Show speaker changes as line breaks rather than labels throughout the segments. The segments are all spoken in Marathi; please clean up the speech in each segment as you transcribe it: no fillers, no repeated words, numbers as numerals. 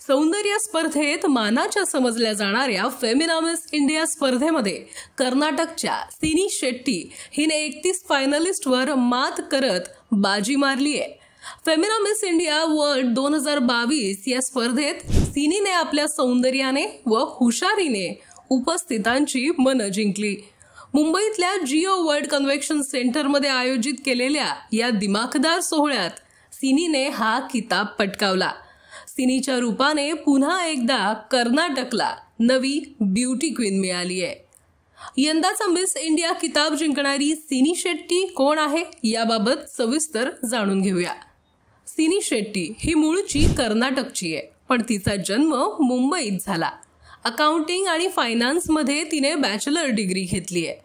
सौंदर्य स्पर्धेत मानाच्या समजल्या जाणाऱ्या फेमिना मिस इंडिया स्पर्धेमध्ये कर्नाटकच्या सिनी शेट्टी हिने 31 फायनलिस्टवर मात करत बाजी मारली आहे। फेमिना मिस इंडिया वर्ल्ड 2022 या स्पर्धेत सिनीने आपल्या सौंदर्याने व हुशारीने उपस्थितांची मन जिंकली। मुंबईतल्या जिओ वर्ल्ड कन्व्हेन्शन सेंटरमध्ये आयोजित केलेल्या या दिमाखदार सोहळ्यात सिनीने हा किताब पटकावला। सिनीच्या रूपाने पुन्हा एकदा कर्नाटकला नवी ब्युटी क्वीन मिळाली आहे। यंदाचा मिस इंडिया किताब जिंकणारी सिनी शेट्टी कोण आहे याबाबत सविस्तर जाणून घेऊया। सिनी शेट्टी ही मूळची कर्नाटकची आहे, पण तिचा जन्म मुंबईत झाला। अकाउंटिंग आणि फायनान्स मध्ये तिने बॅचलर डिग्री घेतली आहे।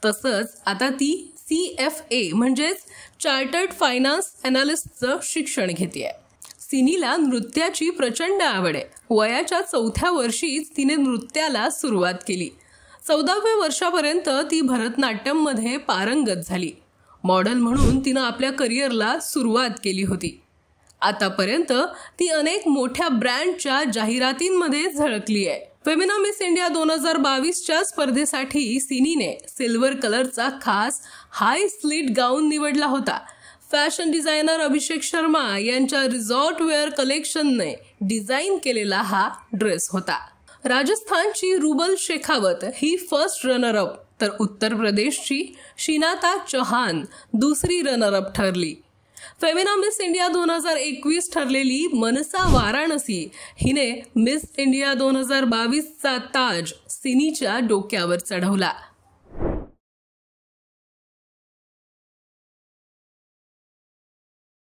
तसंच आता ती CFA म्हणजेच चार्टर्ड फायनान्स एनालिस्टचं शिक्षण घेतेय। सिनीला नृत्याची प्रचंड आवड आहे। वयाच्या 4थ्या वर्षीच तिने नृत्याला सुरुवात केली। 14व्या वर्षापर्यंत ती भरतनाट्यममध्ये पारंगत झाली। मॉडेल म्हणून तिने आपल्या करिअरला सुरुवात केली होती। आतापर्यंत ती अनेक मोठ्या ब्रँडच्या जाहिरातींमध्ये झळकली आहे। फेमिना मिस इंडिया 2022च्या स्पर्धेसाठी सिनीने सिल्वर कलरचा खास हाय स्लिट गाऊन निवडला होता। फॅशन डिझायनर अभिषेक शर्मा यांच्या रिसॉर्ट वेअर कलेक्शनने डिझाईन केलेला हा ड्रेस होता। राजस्थानची रुबल शेखावत ही फर्स्ट रनर अप तर उत्तर प्रदेशची शिनाता चौहान दुसरी रनर अप ठरली। फेमिना मिस इंडिया 2021 ठरलेली मनसा वाराणसी हिने मिस इंडिया 2022चा ताज सिनीच्या डोक्यावर चढवला।